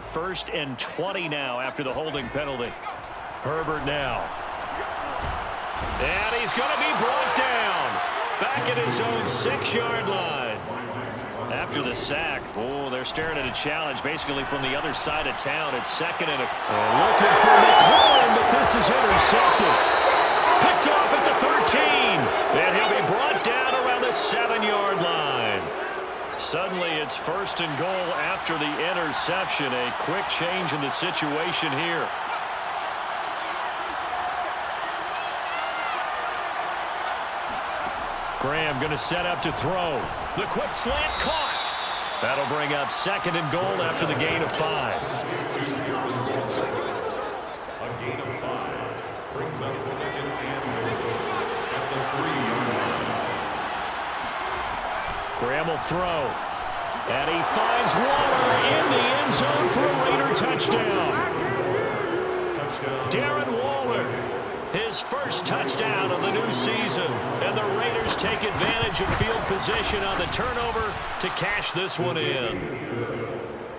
1st and 20 now after the holding penalty. Herbert now. And he's going to be brought down. Back at his own 6-yard line. After the sack, they're staring at a challenge basically from the other side of town. It's 2nd and looking for McLaurin, but this is intercepted. Picked off at the 13. And he'll be brought down around the 7-yard line. Suddenly it's 1st and goal after the interception. A quick change in the situation here. Graham going to set up to throw. The quick slant caught. That'll bring up 2nd and goal after the gain of 5. A gain of 5 brings up 2nd and goal at the 3-yard line. Graham will throw. And he finds Waller in the end zone for a Raider touchdown. Darren Waller, his first touchdown of the new season. And the Raiders take advantage of field position on the turnover to cash this one in.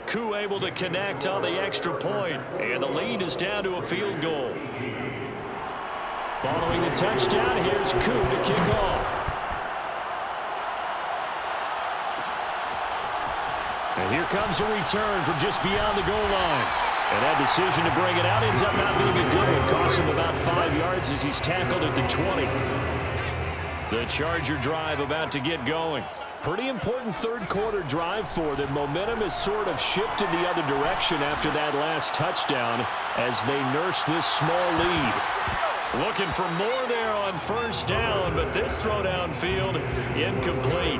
Koo able to connect on the extra point, and the lead is down to a field goal. Following the touchdown, here's Koo to kick off. And here comes a return from just beyond the goal line. And that decision to bring it out ends up not being a good one. Costs him about 5 yards as he's tackled at the 20. The Charger drive about to get going. Pretty important third-quarter drive for them. Momentum has sort of shifted the other direction after that last touchdown as they nurse this small lead. Looking for more there on 1st down, but this throw downfield incomplete.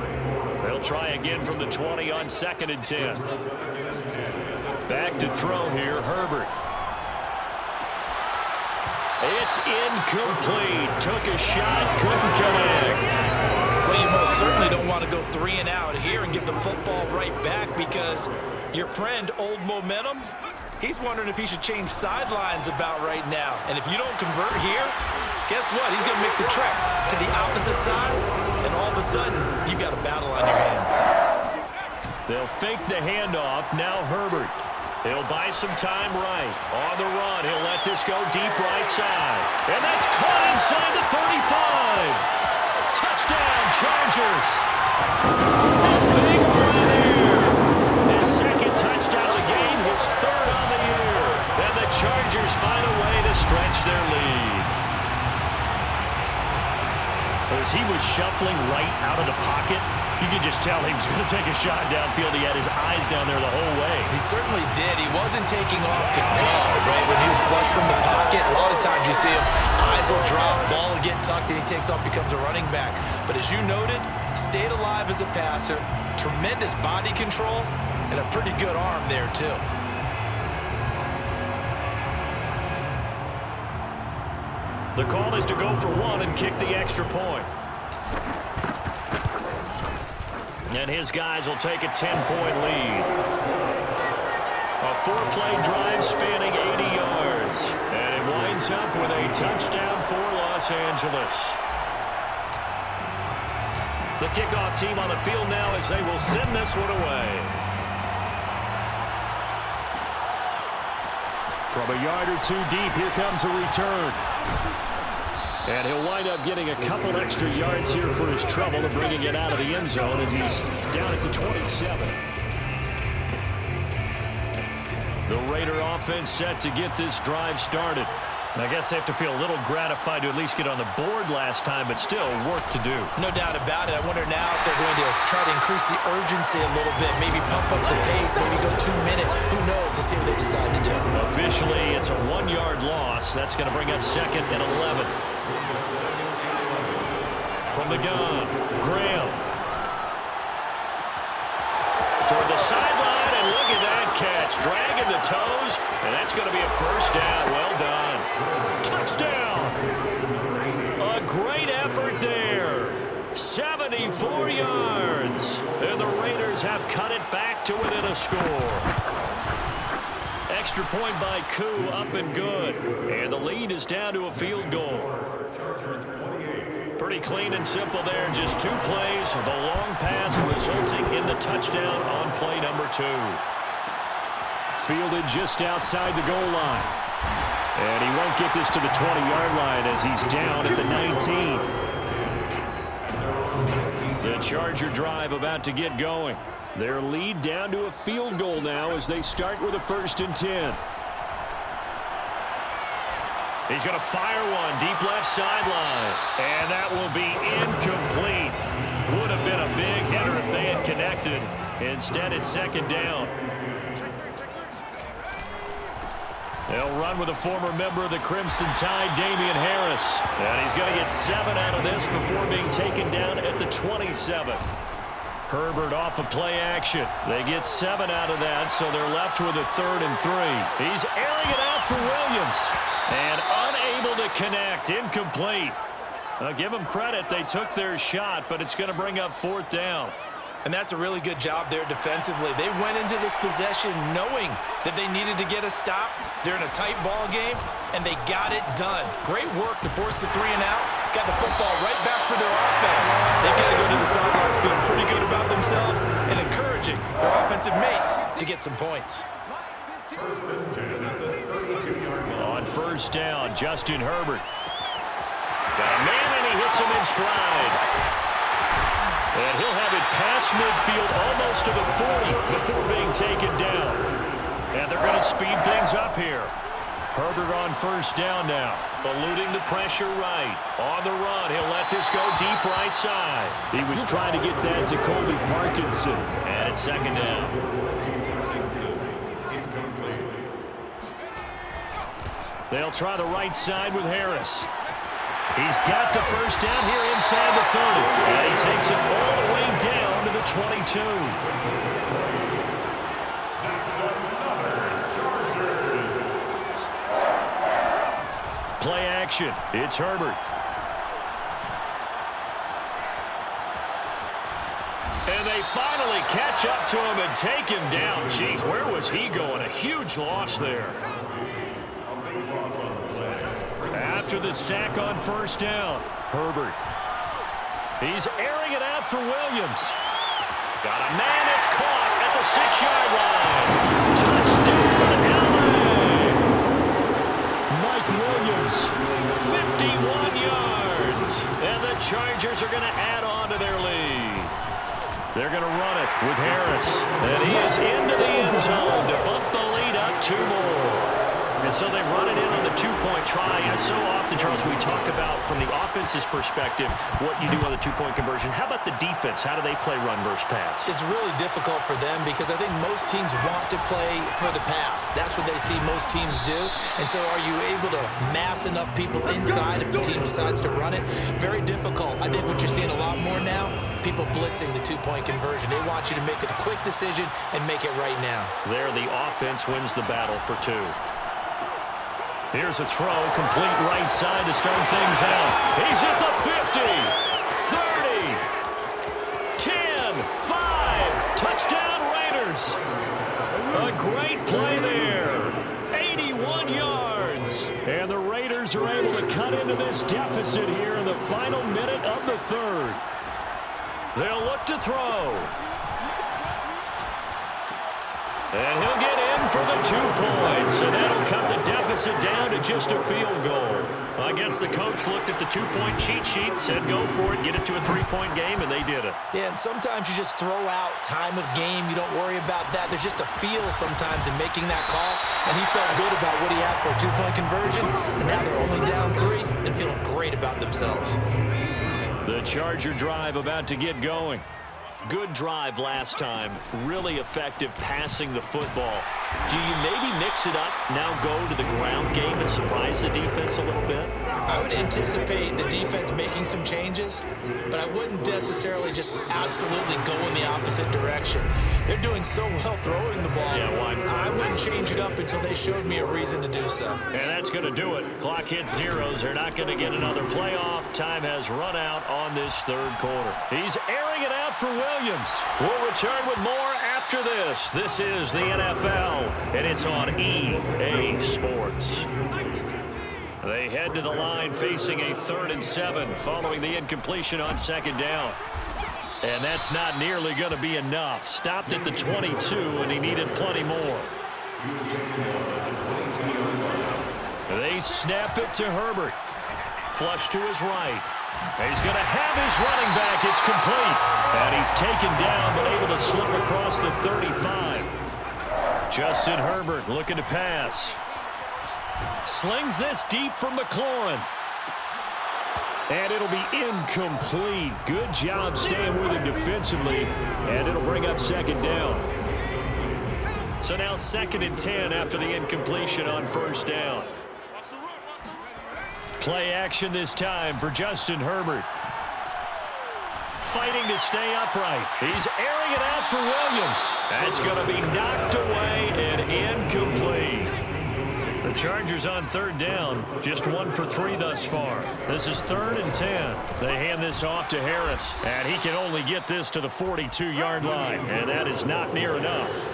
They'll try again from the 20 on 2nd and 10. Back to throw here, Herbert. It's incomplete. Took a shot, couldn't connect. Well, you most certainly don't want to go 3 and out here and give the football right back because your friend, Old Momentum, he's wondering if he should change sidelines about right now. And if you don't convert here, guess what? He's going to make the trek to the opposite side, and all of a sudden, you've got a battle on your hands. They'll fake the handoff. Now Herbert. He'll buy some time right. On the run, he'll let this go deep right side. And that's caught inside the 35. Touchdown, Chargers. A big play there. His 2nd touchdown of the game, his 3rd on the year. And the Chargers find a way to stretch their lead. As he was shuffling right out of the pocket, you could just tell he was going to take a shot downfield. He had his eyes down there the whole way. He certainly did. He wasn't taking off to go, right? When he was flush from the pocket, a lot of times you see him, eyes will drop, ball will get tucked, and he takes off, becomes a running back. But as you noted, stayed alive as a passer, tremendous body control, and a pretty good arm there, too. The call is to go for 1 and kick the extra point. And his guys will take a 10-point lead. A 4-play drive spanning 80 yards. And it winds up with a touchdown for Los Angeles. The kickoff team on the field now as they will send this one away. From a yard or 2 deep, here comes a return. And he'll wind up getting a couple extra yards here for his trouble to bringing it out of the end zone as he's down at the 27. The Raider offense set to get this drive started. And I guess they have to feel a little gratified to at least get on the board last time, but still work to do. No doubt about it. I wonder now if they're going to try to increase the urgency a little bit, maybe pump up the pace, maybe go 2-minute. Who knows? Let's see what they decide to do. Officially, it's a 1-yard loss. That's going to bring up 2nd and 11. From the gun, Graham. Toward the sideline, and look at that catch. Dragging the toes, and that's going to be a 1st down. Well done. Touchdown. A great effort there. 74 yards. And the Raiders have cut it back to within a score. Extra point by Koo, up and good. And the lead is down to a field goal. Pretty clean and simple there. Just 2 plays. The long pass resulting in the touchdown on play number 2. Fielded just outside the goal line. And he won't get this to the 20-yard line as he's down at the 19. The Charger drive about to get going. Their lead down to a field goal now as they start with a 1st and 10. He's going to fire one deep left sideline. And that will be incomplete. Would have been a big hitter if they had connected. Instead, it's 2nd down. They'll run with a former member of the Crimson Tide, Damian Harris. And he's going to get 7 out of this before being taken down at the 27. Herbert off of play action. They get 7 out of that, so they're left with a 3rd and 3. He's airing it out for Williams. And unable to connect. Incomplete. Give them credit. They took their shot, but it's going to bring up 4th down. And that's a really good job there defensively. They went into this possession knowing that they needed to get a stop. They're in a tight ball game, and they got it done. Great work to force the 3 and out. Got the football right back for their offense. They've got to go to the sidelines feeling pretty good about themselves and encouraging their offensive mates to get some points. 1st and 10 at the 32-yard line. On 1st down, Justin Herbert. Got a man, and he hits him in stride. And he'll have it past midfield almost to the 40 before being taken down. And they're going to speed things up here. Herbert on 1st down now. Eluding the pressure right. On the run, he'll let this go deep right side. He was trying to get that to Colby Parkinson. And it's 2nd down. They'll try the right side with Harris. He's got the 1st down here inside the 30. And he takes it all the way down to the 22. That's another Chargers. Play action. It's Herbert. And they finally catch up to him and take him down. Jeez, where was he going? A huge loss there. After the sack on 1st down, Herbert. He's airing it out for Williams. Got a man that's caught at the 6-yard line. Touchdown, LA! Mike Williams, 51 yards. And the Chargers are going to add on to their lead. They're going to run it with Harris. And he is into the end zone to bump the lead up 2 more. And so they run it in on the 2-point try. And so often, Charles, we talk about, from the offense's perspective, what you do on the 2-point conversion. How about the defense? How do they play run versus pass? It's really difficult for them because I think most teams want to play for the pass. That's what they see most teams do. And so are you able to mass enough people inside if the team decides to run it? Very difficult. I think what you're seeing a lot more now, people blitzing the 2-point conversion. They want you to make a quick decision and make it right now. There, the offense wins the battle for 2. Here's a throw, complete right side to start things out. He's at the 50, 30, 10, 5, touchdown Raiders. A great play there, 81 yards. And the Raiders are able to cut into this deficit here in the final minute of the 3rd. They'll look to throw. And he'll get in for the 2 points, and that'll cut the deficit down to just a field goal. I guess the coach looked at the 2-point cheat sheet, said go for it, get it to a 3-point game, and they did it. Yeah, and sometimes you just throw out time of game. You don't worry about that. There's just a feel sometimes in making that call, and he felt good about what he had for a 2-point conversion, and now they're only down 3 and feeling great about themselves. The Charger drive about to get going. Good drive last time. Really effective passing the football. Do you maybe mix it up, now go to the ground game and surprise the defense a little bit? I would anticipate the defense making some changes, but I wouldn't necessarily just absolutely go in the opposite direction. They're doing so well throwing the ball. Yeah, why? I wouldn't change it up until they showed me a reason to do so. And that's going to do it. Clock hits zeros. They're not going to get another playoff. Time has run out on this 3rd quarter. He's airing it out for Williams. We'll return with more after this. This is the NFL, and it's on EA Sports. They head to the line facing a 3rd and 7 following the incompletion on 2nd down. And that's not nearly going to be enough. Stopped at the 22, and he needed plenty more. He was taken down at the 22-yard line. They snap it to Herbert. Flush to his right. He's going to have his running back. It's complete. And he's taken down, but able to slip across the 35. Justin Herbert looking to pass. Slings this deep from McLaurin. And it'll be incomplete. Good job staying with him defensively. And it'll bring up second down. So now 2nd and 10 after the incompletion on first down. Play action this time for Justin Herbert. Fighting to stay upright. He's airing it out for Williams. That's going to be knocked away and incomplete. The Chargers on 3rd down, just 1 for 3 thus far. This is 3rd and 10. They hand this off to Harris, and he can only get this to the 42-yard line, and that is not near enough.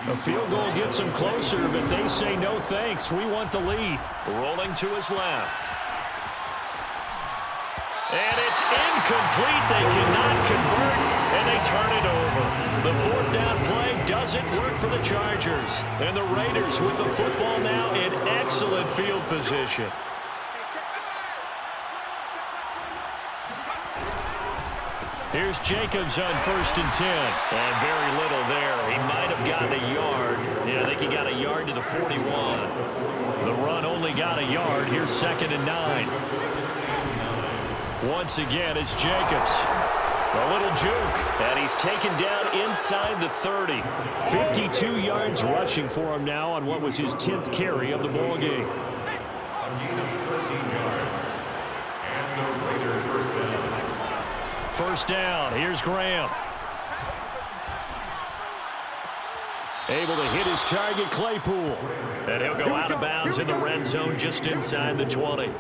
A field goal gets them closer, but they say no thanks. We want the lead. Rolling to his left. And it's incomplete. They cannot convert, and they turn it over. The 4th down play doesn't work for the Chargers. And the Raiders with the football now in excellent field position. Here's Jacobs on 1st and 10. And very little there. He might have gotten a yard. Yeah, I think he got a yard to the 41. The run only got a yard. Here's 2nd and 9. Once again, it's Jacobs. A little juke. And he's taken down inside the 30. 52 yards rushing for him now on what was his 10th carry of the ball game. A gain of 13 yards. And the Raider first down. First down. Here's Graham. Able to hit his target, Claypool. And he'll go out of bounds in the red zone just inside the 20.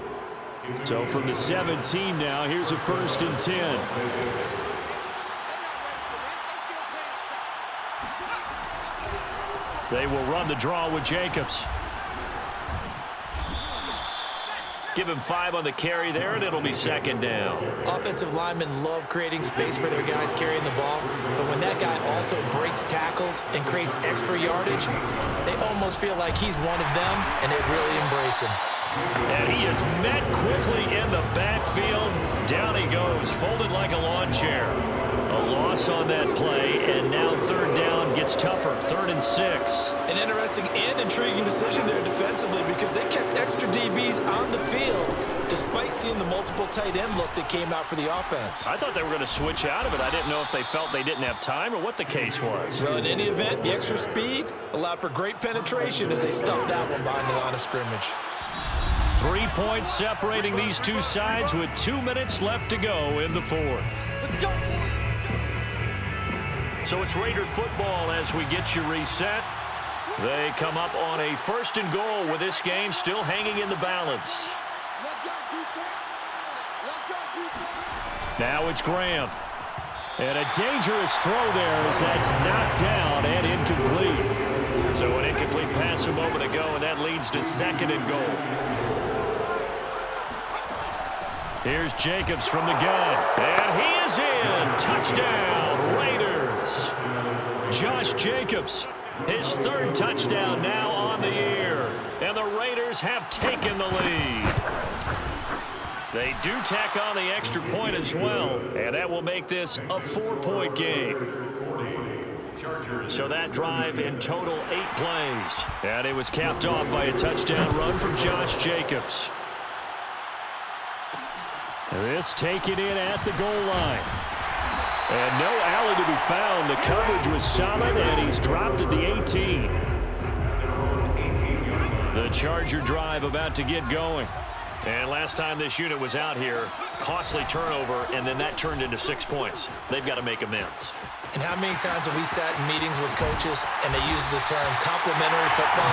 So from the 17 now, here's a 1st and 10. They will run the draw with Jacobs. Give him 5 on the carry there, and it'll be 2nd down. Offensive linemen love creating space for their guys carrying the ball, but when that guy also breaks tackles and creates extra yardage, they almost feel like he's one of them, and they really embrace him. And he is met quickly in the backfield. Down he goes, folded like a lawn chair. A loss on that play, and now 3rd down gets tougher, 3rd and 6. An interesting and intriguing decision there defensively because they kept extra DBs on the field despite seeing the multiple tight end look that came out for the offense. I thought they were going to switch out of it. I didn't know if they felt they didn't have time or what the case was. Well, in any event, the extra speed allowed for great penetration as they stuffed that one behind the line of scrimmage. 3 points separating these two sides with 2 minutes left to go in the 4th. Let's go. So it's Raider football as we get you reset. They come up on a 1st and goal with this game still hanging in the balance. Let's go, defense. Let's go, defense. Now it's Graham. And a dangerous throw there as that's knocked down and incomplete. So an incomplete pass a moment ago, and that leads to 2nd and goal. Here's Jacobs from the gun. And he is in. Touchdown, Raiders. Josh Jacobs, his 3rd touchdown now on the year. And the Raiders have taken the lead. They do tack on the extra point as well. And that will make this a 4-point game. So that drive in total 8 plays. And it was capped off by a touchdown run from Josh Jacobs. This taken in at the goal line. And no alley to be found. The coverage was solid, and he's dropped at the 18. The Charger drive about to get going. And last time this unit was out here, costly turnover, and then that turned into 6 points. They've got to make amends. And how many times have we sat in meetings with coaches and they use the term complementary football?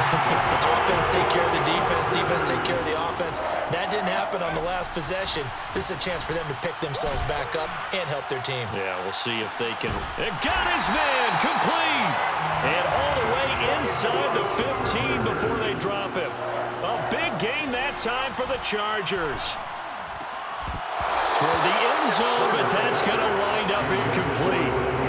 Offense take care of the defense, defense take care of the offense. That didn't happen on the last possession. This is a chance for them to pick themselves back up and help their team. Yeah, we'll see if they can. And got his man complete. And all the way inside the 15 before they drop him. A big gain that time for the Chargers. Toward the end zone, but that's going to wind up incomplete.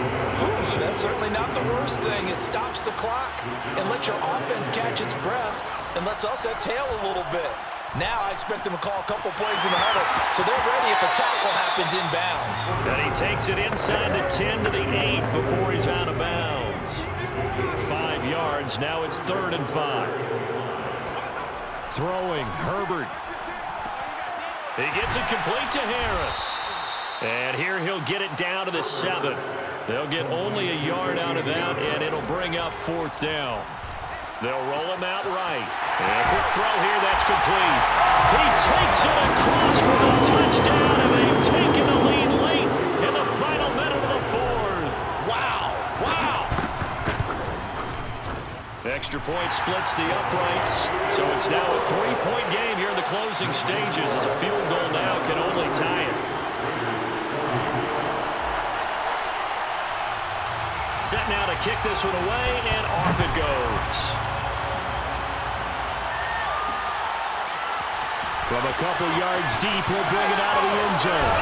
That's certainly not the worst thing. It stops the clock and lets your offense catch its breath and lets us exhale a little bit. Now I expect them to call a couple plays in the huddle, so they're ready if a tackle happens inbounds. And he takes it inside the 10 to the 8 before he's out of bounds. 5 yards. Now it's 3rd and 5. Throwing, Herbert. He gets it complete to Harris. And here he'll get it down to the 7. They'll get only a yard out of that, and it'll bring up 4th down. They'll roll him out right. And a quick throw here, that's complete. He takes it across for a touchdown, and they've taken the lead late in the final minute of the 4th. Wow, wow. Extra point splits the uprights, so it's now a 3-point game here in the closing stages as a field goal now can only tie it. Set now to kick this one away, and off it goes. From a couple yards deep, he'll bring it out of the end zone.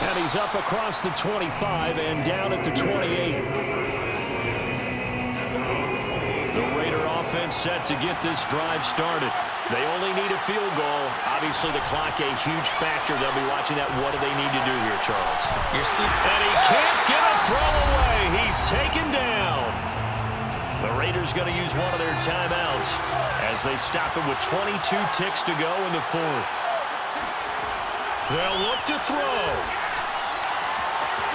And he's up across the 25 and down at the 28. The Raider offense set to get this drive started. They only need a field goal. Obviously, the clock a huge factor. They'll be watching that. What do they need to do here, Charles? And he can't get a throw away. He's taken down. The Raiders going to use one of their timeouts as they stop it with 22 ticks to go in the 4th. They'll look to throw.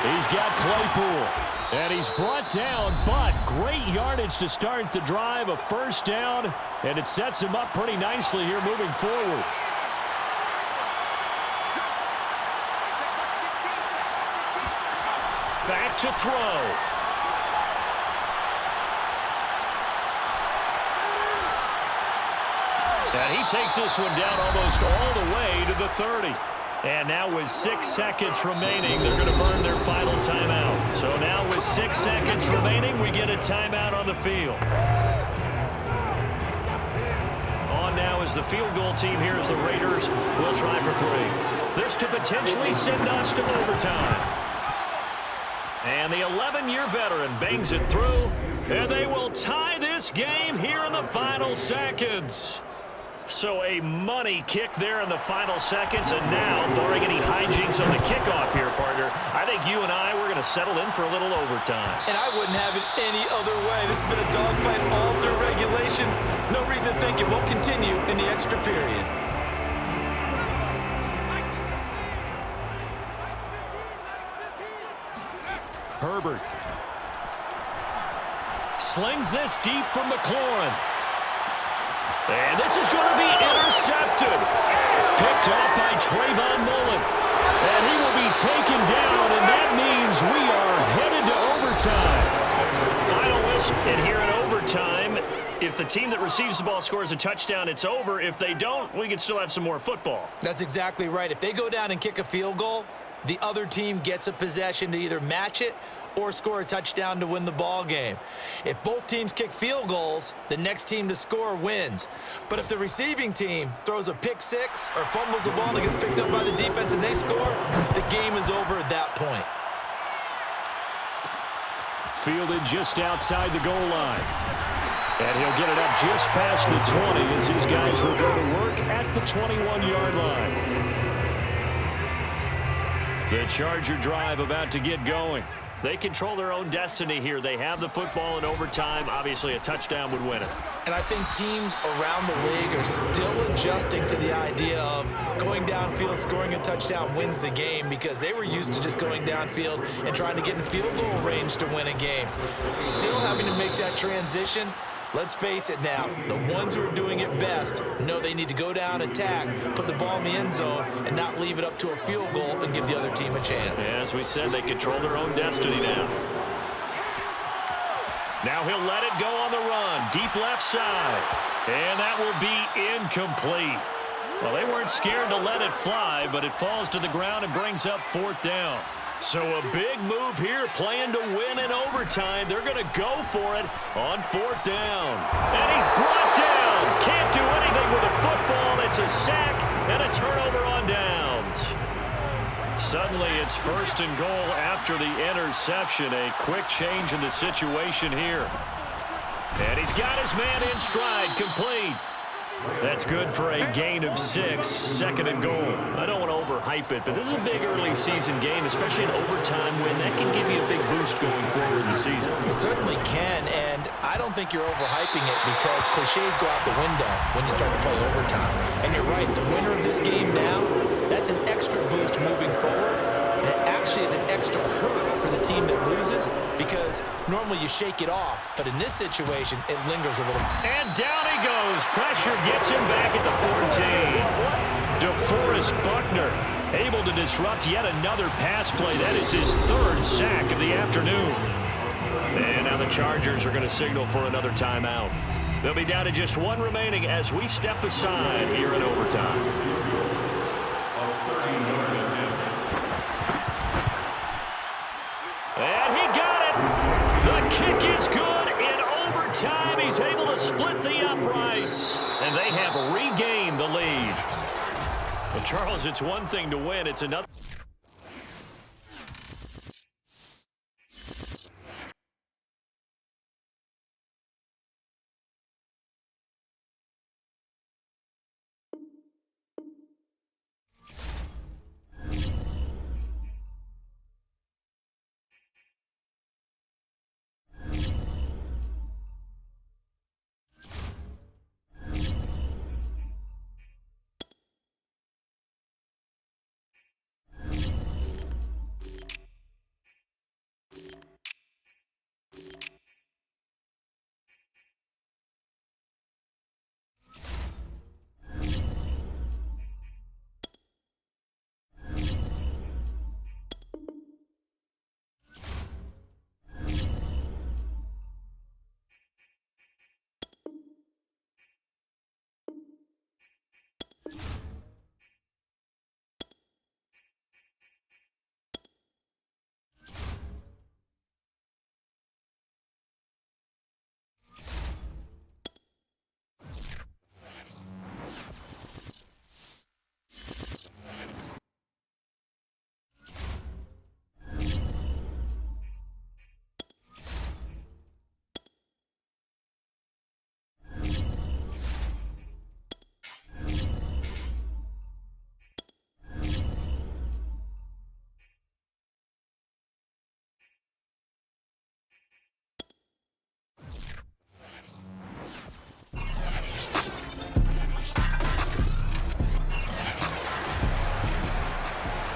He's got Claypool, and he's brought down, but great yardage to start the drive, a 1st down, and it sets him up pretty nicely here moving forward. Back to throw. And he takes this one down almost all the way to the 30. And now with 6 seconds remaining, they're going to burn their final timeout. So now with 6 seconds remaining, we get a timeout on the field. On now is the field goal team here as the Raiders will try for 3. This to potentially send us to overtime. And the 11-year veteran bangs it through, and they will tie this game here in the final seconds. So a money kick there in the final seconds, and now, barring any hijinks on the kickoff here, partner, I think you and I, we're going to settle in for a little overtime. And I wouldn't have it any other way. This has been a dogfight all through regulation. No reason to think it won't continue in the extra period. Herbert slings this deep from McLaurin. And this is going to be intercepted. Picked off by Trayvon Mullen. And he will be taken down, and that means we are headed to overtime. Final whistle. And here in overtime, if the team that receives the ball scores a touchdown, it's over. If they don't, we can still have some more football. That's exactly right. If they go down and kick a field goal, the other team gets a possession to either match it or score a touchdown to win the ball game. If both teams kick field goals, the next team to score wins. But if the receiving team throws a pick six or fumbles the ball and it gets picked up by the defense and they score, the game is over at that point. Fielded just outside the goal line. And he'll get it up just past the 20 as these guys will go to work at the 21-yard line. The Charger drive about to get going. They control their own destiny here. They have the football in overtime. Obviously, a touchdown would win it. And I think teams around the league are still adjusting to the idea of going downfield, scoring a touchdown wins the game, because they were used to just going downfield and trying to get in field goal range to win a game. Still having to make that transition. Let's face it now, the ones who are doing it best know they need to go down, attack, put the ball in the end zone, and not leave it up to a field goal and give the other team a chance. As we said, they control their own destiny now. Now he'll let it go on the run, deep left side. And that will be incomplete. Well, they weren't scared to let it fly, but it falls to the ground and brings up 4th down. So a big move here, playing to win in overtime. They're going to go for it on 4th down. And he's brought down. Can't do anything with a football. It's a sack and a turnover on downs. Suddenly it's It's 1st and goal after the interception. A quick change in the situation here. And he's got his man in stride, complete. That's good for a gain of 6, 2nd and goal. I don't want to overhype it, but this is a big early season game, especially an overtime win. That can give you a big boost going forward in the season. It certainly can, and I don't think you're overhyping it because cliches go out the window when you start to play overtime. And you're right, the winner of this game now, that's an extra boost moving forward. And it actually is an extra hurt for the team that loses because normally you shake it off. But in this situation, it lingers a little. And down he goes. Pressure gets him back at the 14. DeForest Buckner able to disrupt yet another pass play. That is his 3rd sack of the afternoon. And now the Chargers are going to signal for another timeout. They'll be down to just 1 remaining as we step aside here in overtime. And he got it. The kick is good. In overtime, he's able to split the uprights. And they have regained the lead. Well, Charles, it's one thing to win. It's another.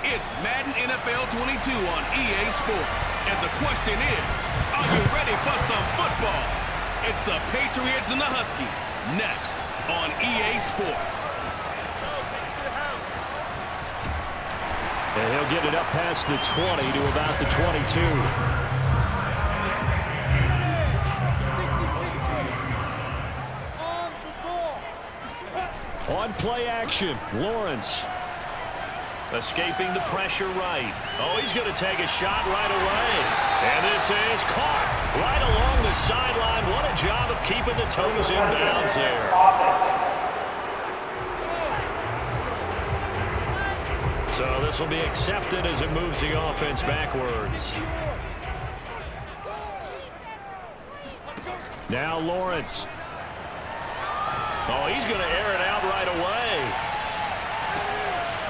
It's Madden NFL 22 on EA Sports. And the question is, are you ready for some football? It's the Patriots and the Huskies, next on EA Sports. And he'll get it up past the 20 to about the 22. On play action, Lawrence. Escaping the pressure right. Oh, he's going to take a shot right away. And this is caught right along the sideline. What a job of keeping the toes in bounds there. So this will be accepted as it moves the offense backwards. Now Lawrence. Oh, he's going to air it out right away.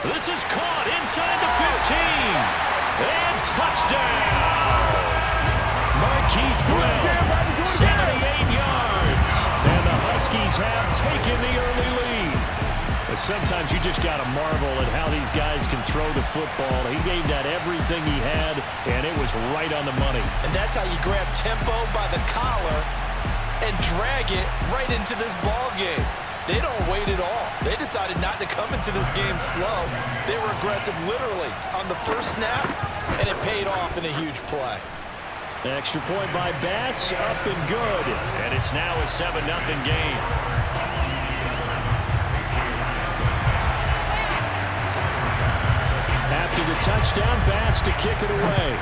This is caught inside the 15. And touchdown. Marquise Brown, 78 yards. And the Huskies have taken the early lead. But sometimes you just got to marvel at how these guys can throw the football. He gave that everything he had, and it was right on the money. And that's how you grab tempo by the collar and drag it right into this ball game. They don't wait at all. They decided not to come into this game slow. They were aggressive literally on the first snap, and it paid off in a huge play. Extra point by Bass, up and good. And it's now a 7-0 game. After the touchdown, Bass to kick it away.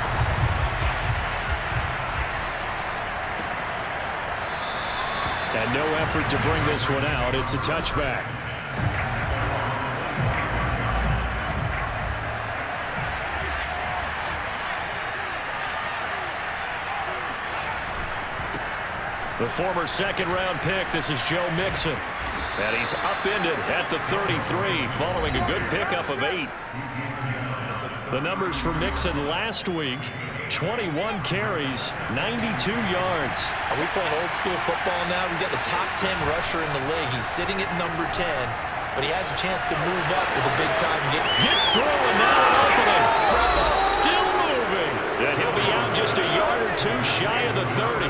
And no effort to bring this one out. It's a touchback. The former second-round pick, this is Joe Mixon. And he's upended at the 33 following a good pickup of 8. The numbers for Mixon last week, 21 carries, 92 yards. Are we playing old school football now? We got the top 10 rusher in the league. He's sitting at number 10, but he has a chance to move up with a big-time game. Gets through and now an opening. Still moving. And he'll be out just a yard or two shy of the 30.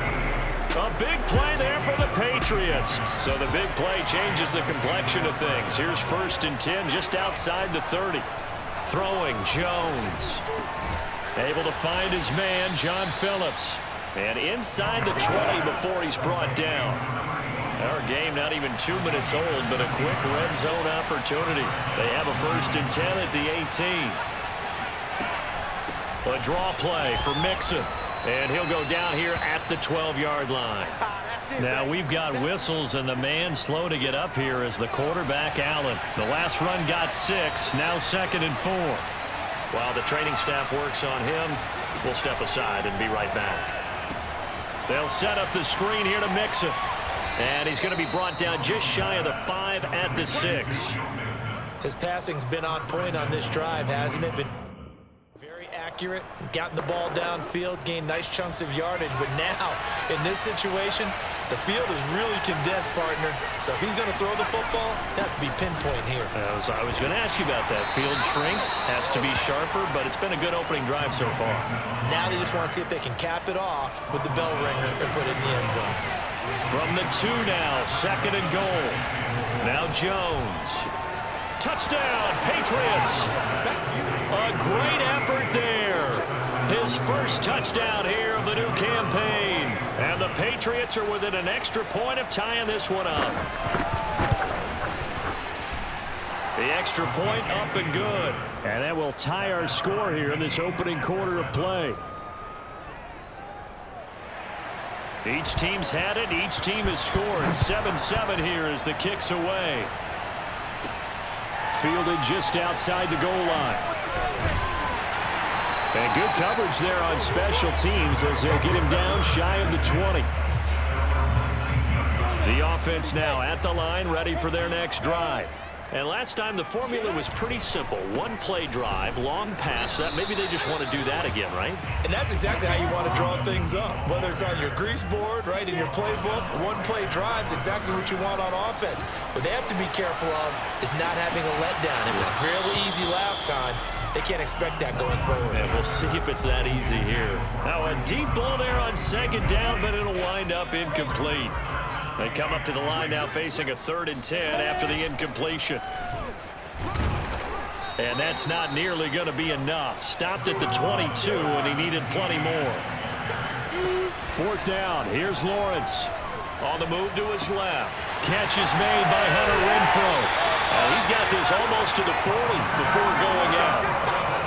A big play there for the Patriots. So the big play changes the complexion of things. Here's 1st and 10 just outside the 30. Throwing Jones. Able to find his man, John Phillips. And inside the 20 before he's brought down. Our game not even 2 minutes old, but a quick red zone opportunity. They have a 1st and 10 at the 18. A draw play for Mixon. And he'll go down here at the 12-yard line. Now we've got whistles, and the man slow to get up here is the quarterback, Allen. The last run got 6, now 2nd and 4. While the training staff works on him, we'll step aside and be right back. They'll set up the screen here to Mixon. And he's going to be brought down just shy of the 5 at the 6. His passing's been on point on this drive, hasn't it? Been very accurate, gotten the ball downfield, gained nice chunks of yardage. But now, in this situation, the field is really condensed, partner. So if he's going to throw the football, that would be pinpoint here. I was going to ask you about that. Field shrinks, has to be sharper, but it's been a good opening drive so far. Now they just want to see if they can cap it off with the bell ringer and put it in the end zone. From the 2 now, 2nd and goal. Now Jones. Touchdown, Patriots. A great effort there. His first touchdown here of the new campaign. And the Patriots are within an extra point of tying this one up. The extra point up and good. And that will tie our score here in this opening quarter of play. Each team's had it. Each team has scored. 7-7 here as the kick's away. Fielded just outside the goal line. And good coverage there on special teams as they'll get him down shy of the 20. The offense now at the line, ready for their next drive. And last time the formula was pretty simple. One play drive, long pass. That maybe they just want to do that again, right? And that's exactly how you want to draw things up. Whether it's on your grease board, right, in your playbook, one play drive is exactly what you want on offense. What they have to be careful of is not having a letdown. It was real easy last time. They can't expect that going forward. And we'll see if it's that easy here. Now a deep ball there on 2nd down, but it'll wind up incomplete. They come up to the line now facing a 3rd and 10 after the incompletion. And that's not nearly going to be enough. Stopped at the 22, and he needed plenty more. 4th down. Here's Lawrence. On the move to his left. Catch is made by Hunter Renfrow. He's got this almost to the 40 before going out.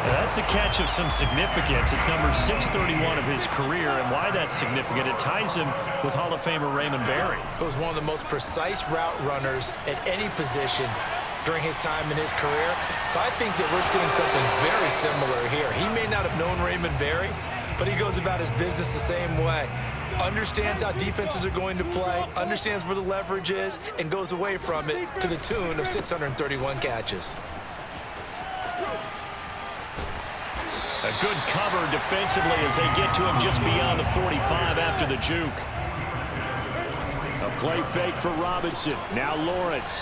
That's a catch of some significance. It's number 631 of his career, and why that's significant, it ties him with Hall of Famer Raymond Berry. He was one of the most precise route runners at any position during his time in his career. So I think that we're seeing something very similar here. He may not have known Raymond Berry, but he goes about his business the same way. Understands how defenses are going to play, understands where the leverage is, and goes away from it to the tune of 631 catches. A good cover defensively as they get to him just beyond the 45 after the juke. A play fake for Robinson. Now Lawrence.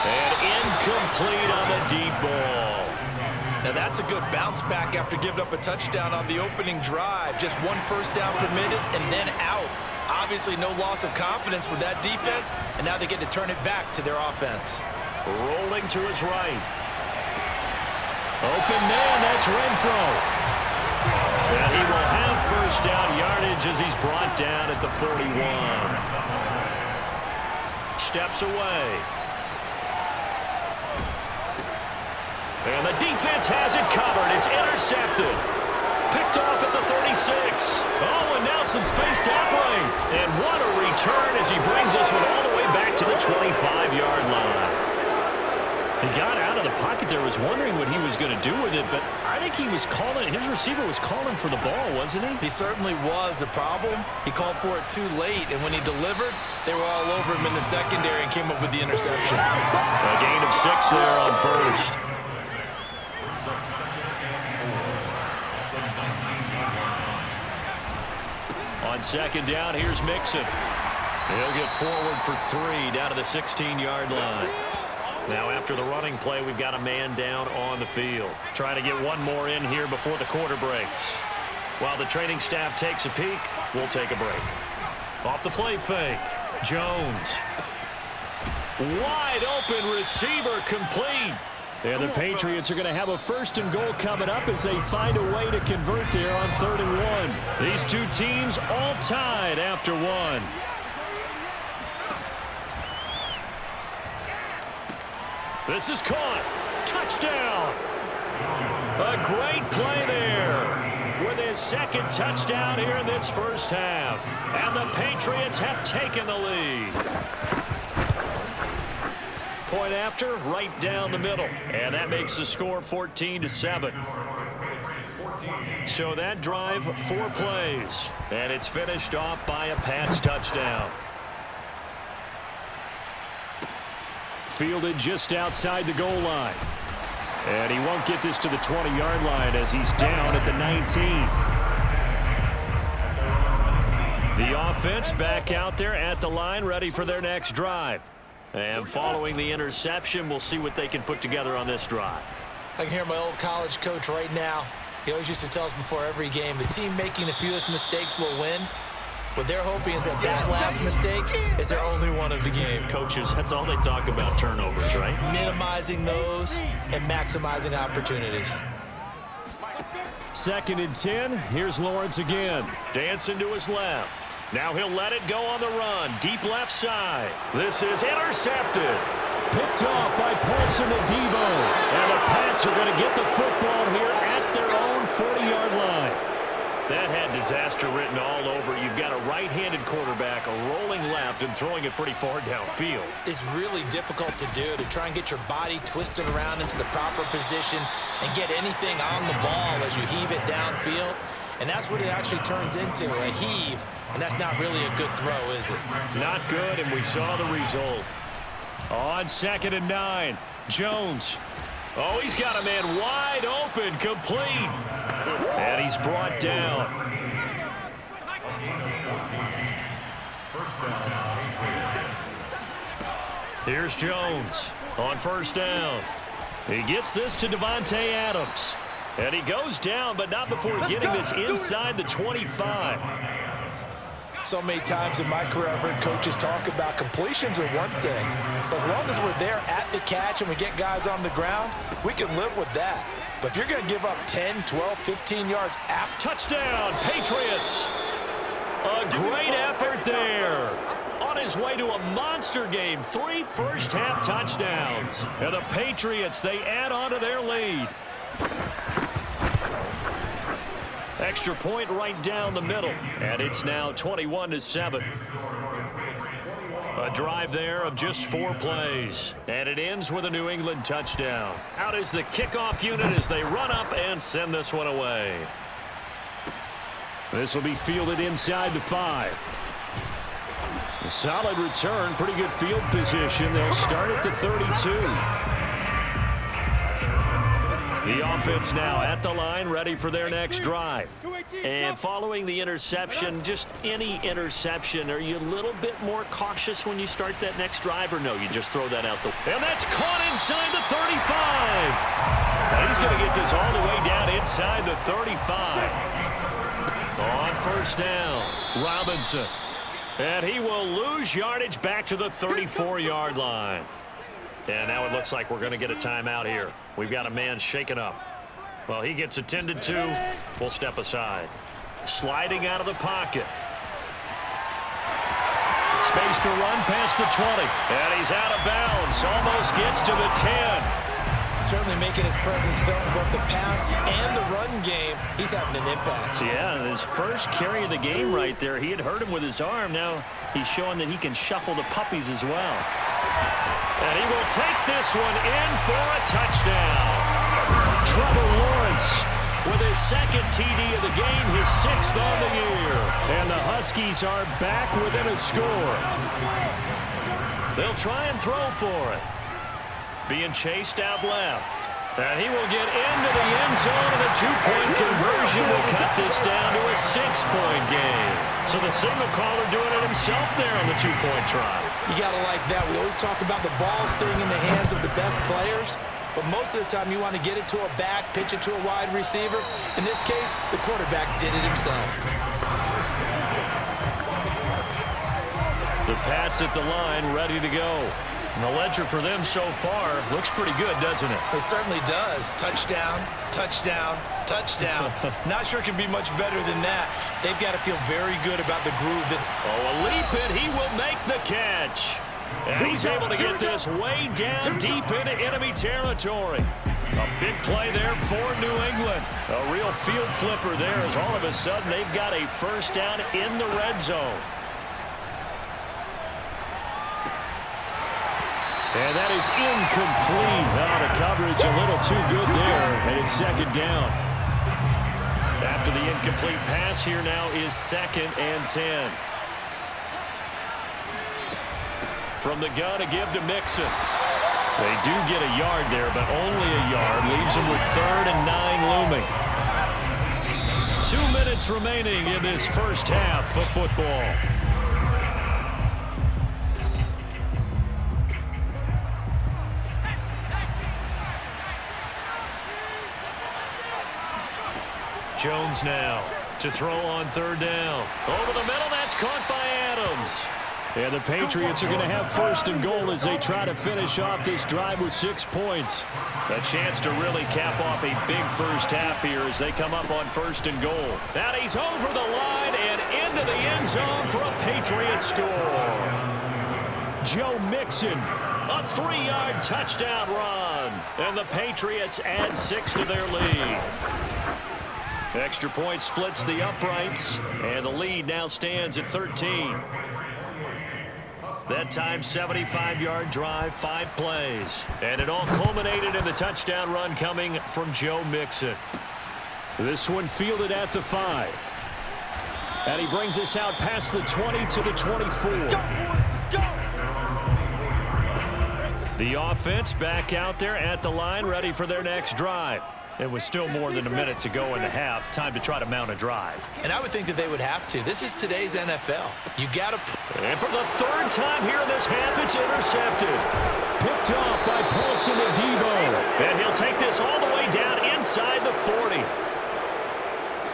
And incomplete on the deep ball. Now that's a good bounce back after giving up a touchdown on the opening drive. Just 1 first down permitted and then out. Obviously no loss of confidence with that defense, and now they get to turn it back to their offense. Rolling to his right. Open man, that's Renfrow. And he will have first down yardage as he's brought down at the 41. Steps away. And the defense has it covered. It's intercepted. Picked off at the 36. Oh, and now some space tackling. And what a return as he brings us one all the way back to the 25-yard line. He got out of the pocket there, was wondering what he was going to do with it, but I think he was calling, his receiver was calling for the ball, wasn't he? He certainly was. The problem, he called for it too late, and when he delivered, they were all over him in the secondary and came up with the interception. A gain of 6 there on first. On second down, here's Mixon. He'll get forward for 3 down to the 16-yard line. Now after the running play, we've got a man down on the field. Trying to get one more in here before the quarter breaks. While the training staff takes a peek, we'll take a break. Off the play fake, Jones. Wide open receiver, complete. And the Patriots are going to have a 1st and goal coming up as they find a way to convert there on 3rd and 1. These two teams all tied after 1. This is caught. Touchdown. A great play there with his 2nd touchdown here in this first half. And the Patriots have taken the lead. Point after, right down the middle. And that makes the score 14-7. So that drive, 4 plays. And it's finished off by a Pats touchdown. Fielded just outside the goal line. And he won't get this to the 20-yard line as he's down at the 19. The offense back out there at the line, ready for their next drive. And following the interception, we'll see what they can put together on this drive. I can hear my old college coach right now. He always used to tell us before every game, the team making the fewest mistakes will win. What they're hoping is that last mistake is their only one of the game. Coaches, that's all they talk about, turnovers, right? Minimizing those and maximizing opportunities. 2nd and 10. Here's Lawrence again. Dancing to his left. Now he'll let it go on the run. Deep left side. This is intercepted. Picked off by Paulson Adebo. And the Pats are going to get the football here at their own 40-yard line. That had disaster written all over. You've got a right-handed quarterback, a rolling left, and throwing it pretty far downfield. It's really difficult to do, to try and get your body twisted around into the proper position and get anything on the ball as you heave it downfield. And that's what it actually turns into, a heave. And that's not really a good throw, is it? Not good, and we saw the result. On 2nd and 9, Jones. Oh, he's got a man wide open, complete. And he's brought down. Here's Jones on 1st down. He gets this to Devontae Adams. And he goes down, but not before getting this inside the 25. So many times in my career, I've heard coaches talk about completions are one thing. But as long as we're there at the catch and we get guys on the ground, we can live with that. But if you're going to give up 10, 12, 15 yards after. Touchdown, Patriots. A great effort there. On his way to a monster game, 3 first-half touchdowns. And the Patriots, they add on to their lead. Extra point right down the middle, and it's now 21-7. A drive there of just 4 plays, and it ends with a New England touchdown. Out is the kickoff unit as they run up and send this one away. This will be fielded inside the 5. A solid return, pretty good field position. They'll start at the 32. The offense now at the line, ready for their next drive. And following the interception, just any interception, are you a little bit more cautious when you start that next drive, or no, you just throw that out the... And that's caught inside the 35. And he's going to get this all the way down inside the 35. On 1st down, Robinson. And he will lose yardage back to the 34-yard line. And now it looks like we're going to get a timeout here. We've got a man shaken up. Well, he gets attended to. We'll step aside. Sliding out of the pocket. Space to run past the 20. And he's out of bounds. Almost gets to the 10. Certainly making his presence felt in both the pass and the run game. He's having an impact. Yeah, his first carry of the game right there. He had hurt him with his arm. Now he's showing that he can shuffle the puppies as well. And he will take this one in for a touchdown. Trevor Lawrence with his second TD of the game, his 6th on the year. And the Huskies are back within a score. They'll try and throw for it. Being chased out left. And he will get into the end zone, and a 2-point conversion will cut this down to a 6-point game. So the signal caller doing it himself there on the 2-point try. You got to like that. We always talk about the ball staying in the hands of the best players, but most of the time you want to get it to a back, pitch it to a wide receiver. In this case, the quarterback did it himself. The Pats at the line, ready to go. And the ledger for them so far looks pretty good, doesn't it? It certainly does. Touchdown, touchdown, touchdown. Not sure it can be much better than that. They've got to feel very good about the groove that... Oh, a leap, and he will make the catch. And he's able to get this way down deep into enemy territory. A big play there for New England. A real field flipper there as all of a sudden they've got a first down in the red zone. And that is incomplete. Now the coverage a little too good there, and it's 2nd down. After the incomplete pass, here now is 2nd and 10. From the gun, a give to Mixon. They do get a yard there, but only a yard. Leaves them with 3rd and 9 looming. 2 minutes remaining in this first half of football. Jones now to throw on 3rd down. Over the middle, that's caught by Adams. And the Patriots are going to have 1st and goal as they try to finish off this drive with 6 points. A chance to really cap off a big first half here as they come up on 1st and goal. And he's over the line and into the end zone for a Patriot score. Joe Mixon, a 3-yard touchdown run. And the Patriots add 6 to their lead. Extra point splits the uprights, and the lead now stands at 13. That time, 75-yard drive, 5 plays. And it all culminated in the touchdown run coming from Joe Mixon. This one fielded at the 5. And he brings us out past the 20 to the 24. The offense back out there at the line, ready for their next drive. It was still more than a minute to go in the half. Time to try to mount a drive. And I would think that they would have to. This is today's NFL. You got to... And for the 3rd time here in this half, it's intercepted. Picked off by Paulson Adebo. And he'll take this all the way down inside the 40.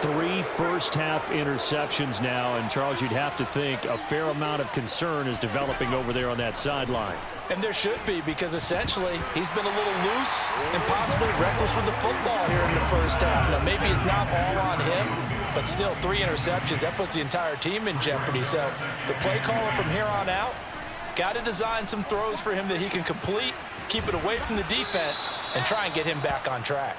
3 first-half interceptions now. And, Charles, you'd have to think a fair amount of concern is developing over there on that sideline. And there should be, because essentially he's been a little loose and possibly reckless with the football here in the first half. Now, maybe it's not all on him, but still 3 interceptions. That puts the entire team in jeopardy. So the play caller from here on out got to design some throws for him that he can complete, keep it away from the defense, and try and get him back on track.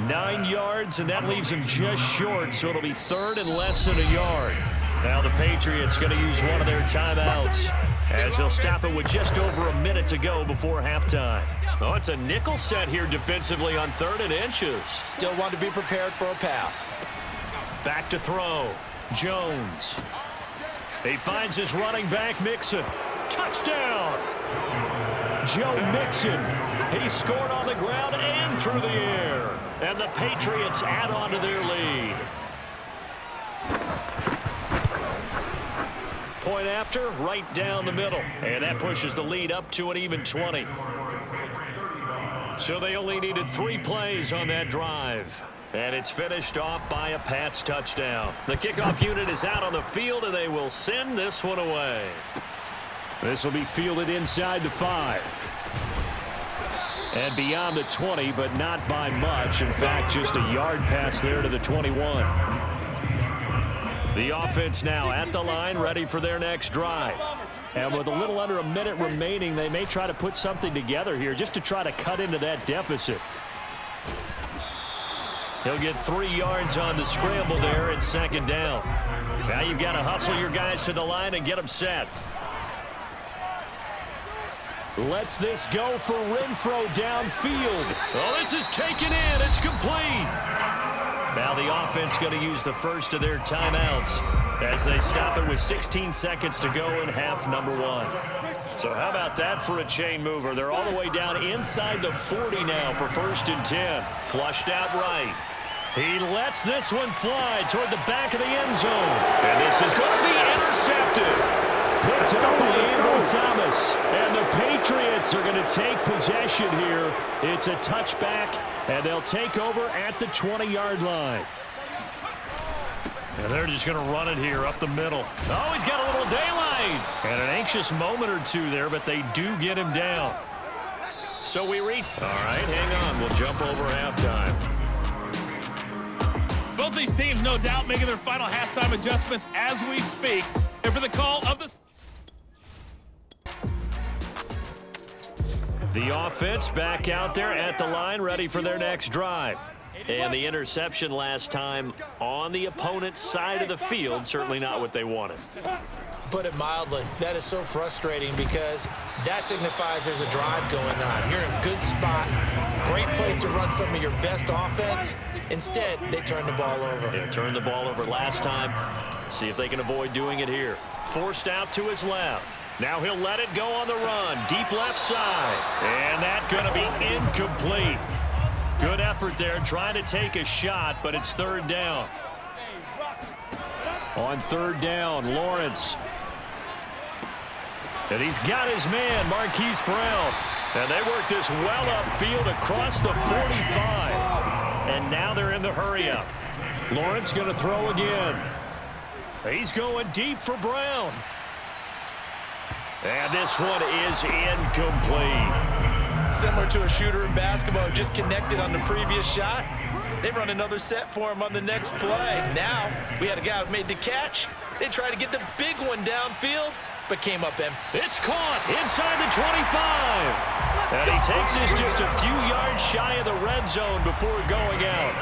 9 yards, and that leaves him just short, so it'll be 3rd and less than a yard. Now the Patriots going to use one of their timeouts, as they'll stop it with just over a minute to go before halftime. Oh, it's a nickel set here defensively on 3rd and inches. Still want to be prepared for a pass. Back to throw. Jones. He finds his running back, Mixon. Touchdown! Joe Mixon. He scored on the ground and through the air. And the Patriots add on to their lead. Point after, right down the middle. And that pushes the lead up to an even 20. So they only needed 3 plays on that drive. And it's finished off by a Pats touchdown. The kickoff unit is out on the field, and they will send this one away. This will be fielded inside the 5. And beyond the 20, but not by much. In fact, just a yard pass there to the 21. The offense now at the line, ready for their next drive. And with a little under a minute remaining, they may try to put something together here just to try to cut into that deficit. He'll get 3 yards on the scramble there. It's 2nd down. Now you've got to hustle your guys to the line and get them set. Lets this go for Renfro downfield. Oh, this is taken in. It's complete. Now the offense going to use the first of their timeouts as they stop it with 16 seconds to go in half number 1. So how about that for a chain mover? They're all the way down inside the 40 now for 1st and 10. Flushed out right. He lets this one fly toward the back of the end zone. And this is going to be intercepted. Picked up by Andrew Thomas. And the Patriots are going to take possession here. It's a touchback, and they'll take over at the 20-yard line. And they're just going to run it here up the middle. Oh, he's got a little daylight. And an anxious moment or two there, but they do get him down. So we reach. All right, hang on. We'll jump over halftime. Both these teams, no doubt, making their final halftime adjustments as we speak. And for the call of the offense back out there at the line, ready for their next drive. And the interception last time on the opponent's side of the field, certainly not what they wanted. Put it mildly, that is so frustrating because that signifies there's a drive going on. You're in a good spot, great place to run some of your best offense. Instead, they turn the ball over. Yeah, turned the ball over last time. See if they can avoid doing it here. Forced out to his left. Now he'll let it go on the run. Deep left side. And that's going to be incomplete. Good effort there trying to take a shot, but it's 3rd down. On 3rd down, Lawrence. And he's got his man, Marquise Brown. And they work this well upfield across the 45. And now they're in the hurry-up. Lawrence going to throw again. He's going deep for Brown. And this one is incomplete. Similar to a shooter in basketball who just connected on the previous shot. They run another set for him on the next play. Now, we had a guy who made the catch. They tried to get the big one downfield, but came up empty. It's caught inside the 25. And he takes this just a few yards shy of the red zone before going out.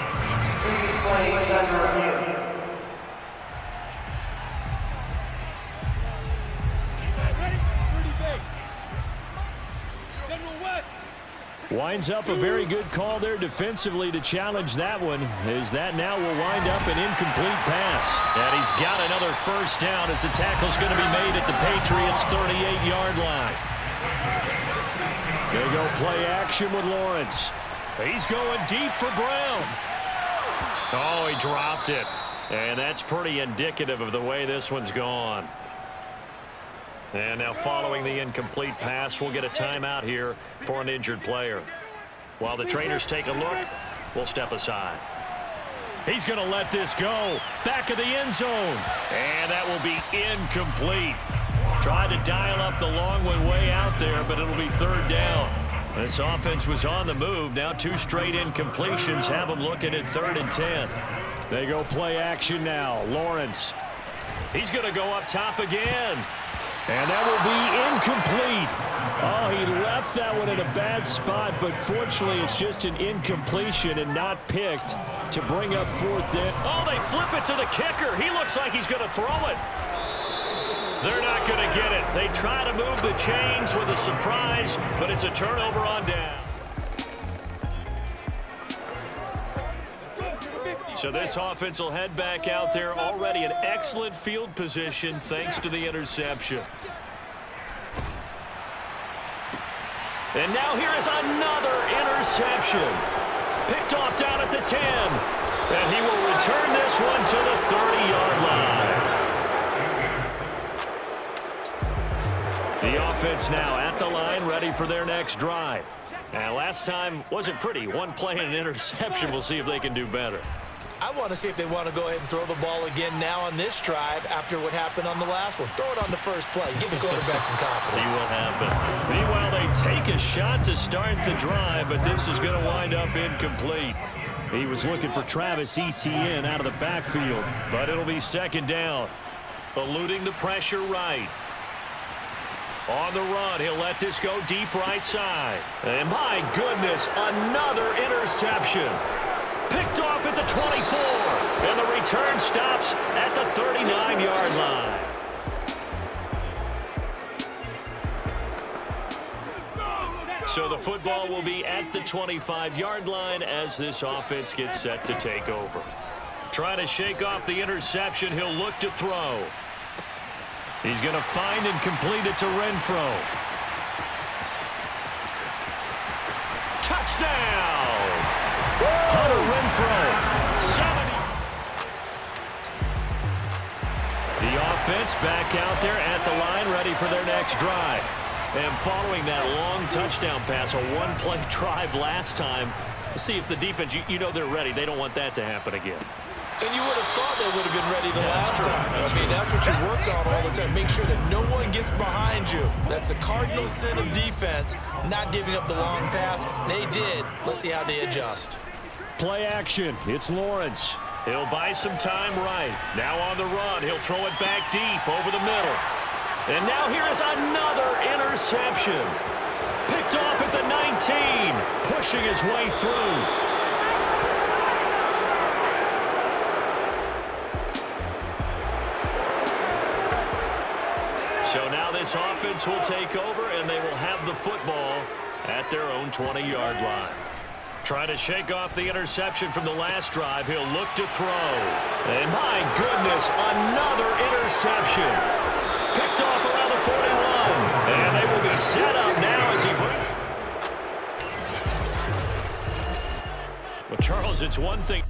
Winds up a very good call there defensively to challenge that one, as that now will wind up an incomplete pass. And he's got another 1st down as the tackle's going to be made at the Patriots' 38-yard line. They go play action with Lawrence. He's going deep for Brown. Oh, he dropped it. And that's pretty indicative of the way this one's gone. And now following the incomplete pass, we'll get a timeout here for an injured player. While the trainers take a look, we'll step aside. He's going to let this go. Back of the end zone. And that will be incomplete. Tried to dial up the long one way out there, but it'll be 3rd down. This offense was on the move. Now 2 straight incompletions have them looking at 3rd and 10. They go play action now. Lawrence. He's going to go up top again. And that will be incomplete. Oh, he left that one in a bad spot, but fortunately it's just an incompletion and not picked to bring up 4th down. Oh, they flip it to the kicker. He looks like he's going to throw it. They're not going to get it. They try to move the chains with a surprise, but it's a turnover on down. So this offense will head back out there, already in excellent field position thanks to the interception. And now here is another interception. Picked off down at the 10. And he will return this one to the 30-yard line. The offense now at the line, ready for their next drive. And last time wasn't pretty. One play and an interception. We'll see if they can do better. I want to see if they want to go ahead and throw the ball again now on this drive after what happened on the last one. Throw it on the first play. Give the quarterback some confidence. See what happens. Meanwhile, they take a shot to start the drive, but this is going to wind up incomplete. He was looking for Travis Etienne out of the backfield, but it'll be 2nd down. Eluding the pressure right. On the run, he'll let this go deep right side. And my goodness, another interception. Picked off at the 24, and the return stops at the 39-yard line. So the football will be at the 25-yard line as this offense gets set to take over. Trying to shake off the interception. He'll look to throw. He's going to find and complete it to Renfro. Touchdown! Hunter Renfro, 70. The offense back out there at the line, ready for their next drive. And following that long touchdown pass, a one-play drive last time, let's see if the defense, you know they're ready. They don't want that to happen again. And you would have thought they would have been ready the last time. I mean, that's what you work on all the time. Make sure that no one gets behind you. That's the cardinal sin of defense, not giving up the long pass. They did. Let's see how they adjust. Play action. It's Lawrence. He'll buy some time right. Now on the run. He'll throw it back deep over the middle. And now here is another interception. Picked off at the 19. Pushing his way through. So now this offense will take over, and they will have the football at their own 20-yard line. Trying to shake off the interception from the last drive. He'll look to throw. And my goodness, another interception. Picked off around the 41. And they will be set up now as he brings. Well, Charles, it's one thing.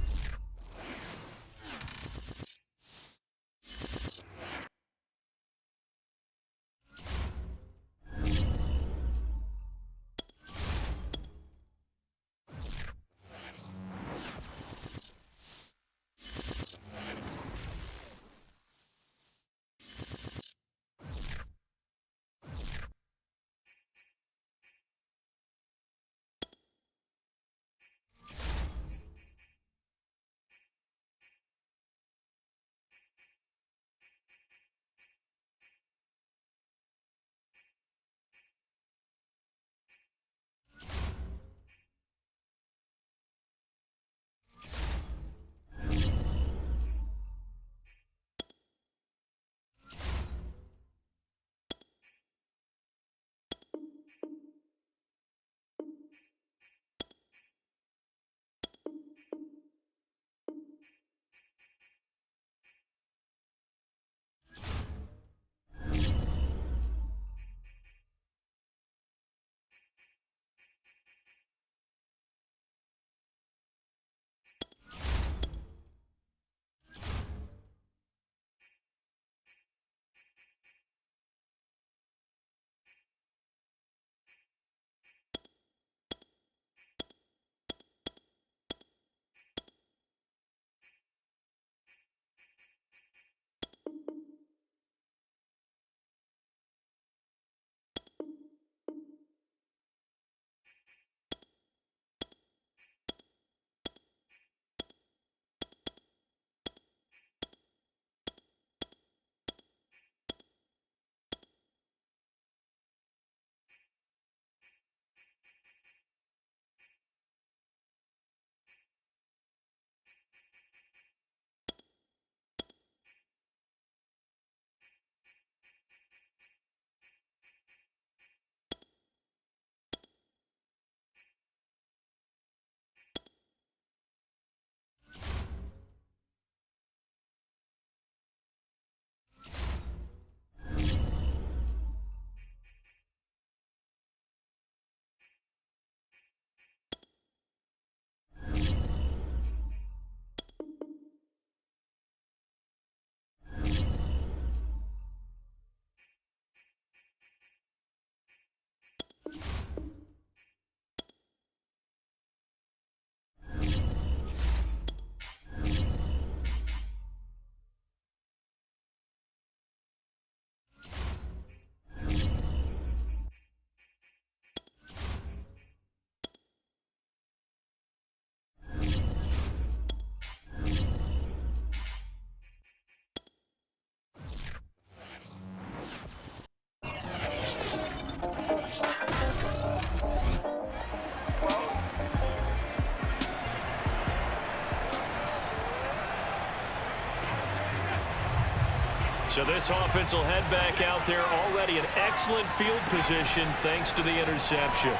So this offense will head back out there, already in excellent field position thanks to the interception.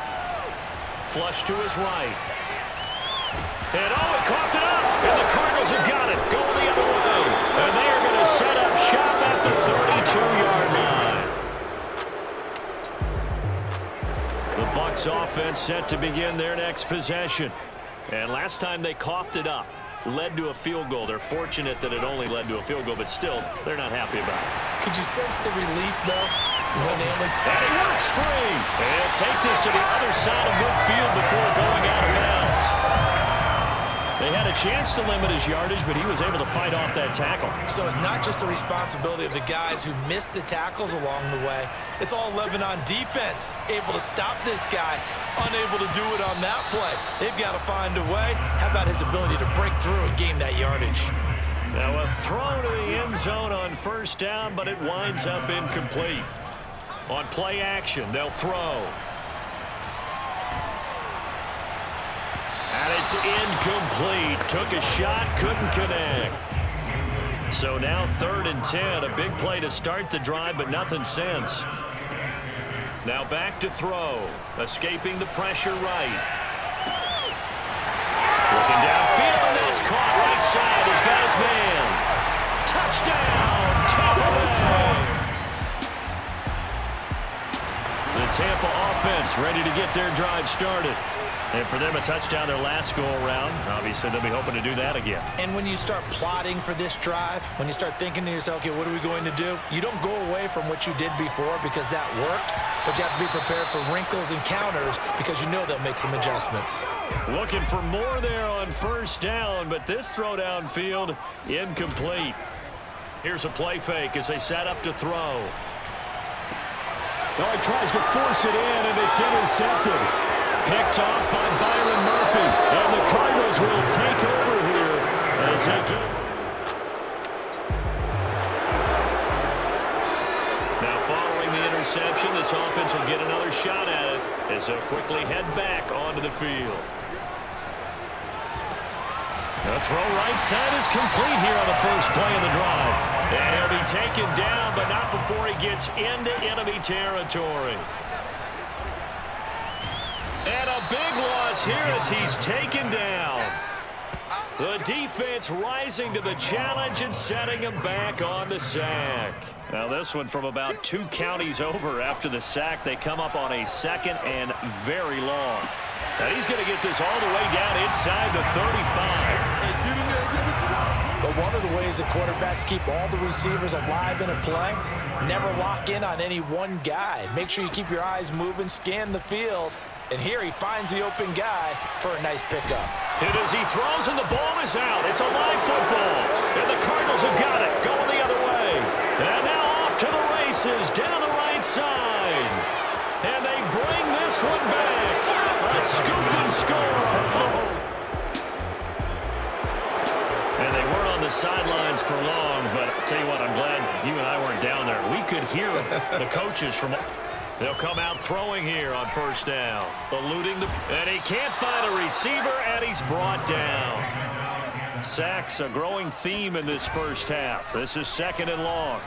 Flush to his right. And he coughed it up. And the Cardinals have got it. Going the other way. And they are going to set up shop at the 32-yard line. The Bucs offense set to begin their next possession. And last time they coughed it up, led to a field goal. They're fortunate that it only led to a field goal, but still, they're not happy about it. Could you sense the relief, though? And he works free. And he'll take this to the other side of midfield before going out of bounds. They had a chance to limit his yardage, but he was able to fight off that tackle. So it's not just the responsibility of the guys who missed the tackles along the way. It's all Lebanon defense, able to stop this guy, unable to do it on that play. They've got to find a way. How about his ability to break through and gain that yardage? Now a throw to the end zone on first down, but it winds up incomplete. On play action, they'll throw. And it's incomplete. Took a shot, couldn't connect. So now 3rd and 10. A big play to start the drive, but nothing since. Now back to throw. Escaping the pressure right. Looking downfield, and that's caught right side. He's got his man. Touchdown, Tampa Bay. The Tampa offense ready to get their drive started. And for them, a touchdown their last go-around. Obviously, they'll be hoping to do that again. And when you start plotting for this drive, when you start thinking to yourself, okay, what are we going to do? You don't go away from what you did before because that worked, but you have to be prepared for wrinkles and counters because you know they'll make some adjustments. Looking for more there on first down, but this throw downfield, incomplete. Here's a play fake as they set up to throw. He tries to force it in, and it's intercepted. Picked off by Byron Murphy. And the Cardinals will take over here as they get. Now following the interception, this offense will get another shot at it as they'll quickly head back onto the field. The throw right side is complete here on the first play of the drive. And he'll be taken down, but not before he gets into enemy territory. And a big loss here as he's taken down. The defense rising to the challenge and setting him back on the sack. Now this one from about 2 counties over after the sack. They come up on a 2nd and very long. And he's going to get this all the way down inside the 35. But one of the ways that quarterbacks keep all the receivers alive in a play, never lock in on any one guy. Make sure you keep your eyes moving, scan the field. And here he finds the open guy for a nice pickup. Hit as he throws, and the ball is out. It's a live football. And the Cardinals have got it, going the other way. And now off to the races, down the right side. And they bring this one back. A scoop and score. And they weren't on the sidelines for long, but I'll tell you what, I'm glad you and I weren't down there. We could hear the coaches from... They'll come out throwing here on first down. Eluding the... And he can't find a receiver, and he's brought down. Sacks, a growing theme in this first half. This is 2nd and long.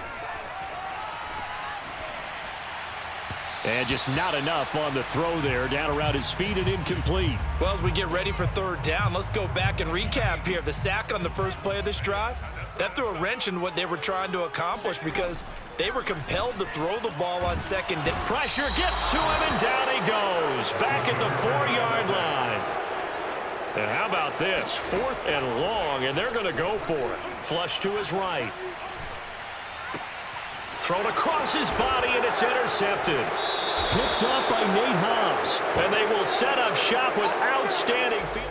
And just not enough on the throw there. Down around his feet and incomplete. Well, as we get ready for 3rd down, let's go back and recap here. The sack on the first play of this drive, that threw a wrench in what they were trying to accomplish because they were compelled to throw the ball on 2nd down. Pressure gets to him, and down he goes. Back at the 4-yard line. And how about this? 4th and long, and they're going to go for it. Flush to his right. Thrown across his body, and it's intercepted. Picked up by Nate Hobbs. And they will set up shop with outstanding field.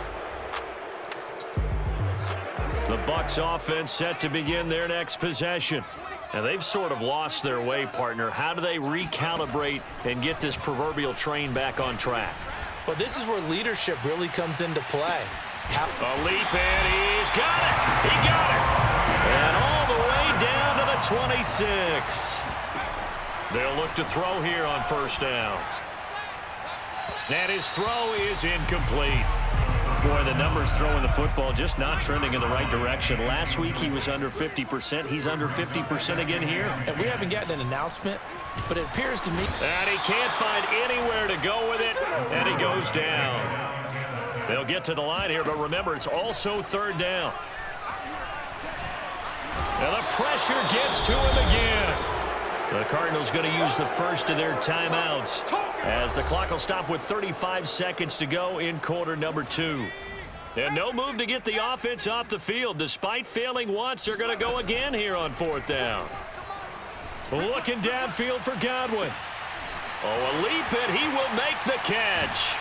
The Bucs offense set to begin their next possession. And they've sort of lost their way, partner. How do they recalibrate and get this proverbial train back on track? Well, this is where leadership really comes into play. A leap, and he's got it. He got it. And all the way down to the 26. They'll look to throw here on first down. And his throw is incomplete. Boy, the numbers throwing the football just not trending in the right direction. Last week he was under 50%. He's under 50% again here. And we haven't gotten an announcement, but it appears to me. And he can't find anywhere to go with it. And he goes down. They'll get to the line here, but remember, it's also third down. And the pressure gets to him again. The Cardinals going to use the first of their timeouts as the clock will stop with 35 seconds to go in quarter number 2. And no move to get the offense off the field. Despite failing once, they're going to go again here on fourth down. Looking downfield for Godwin. Oh, a leap, and he will make the catch.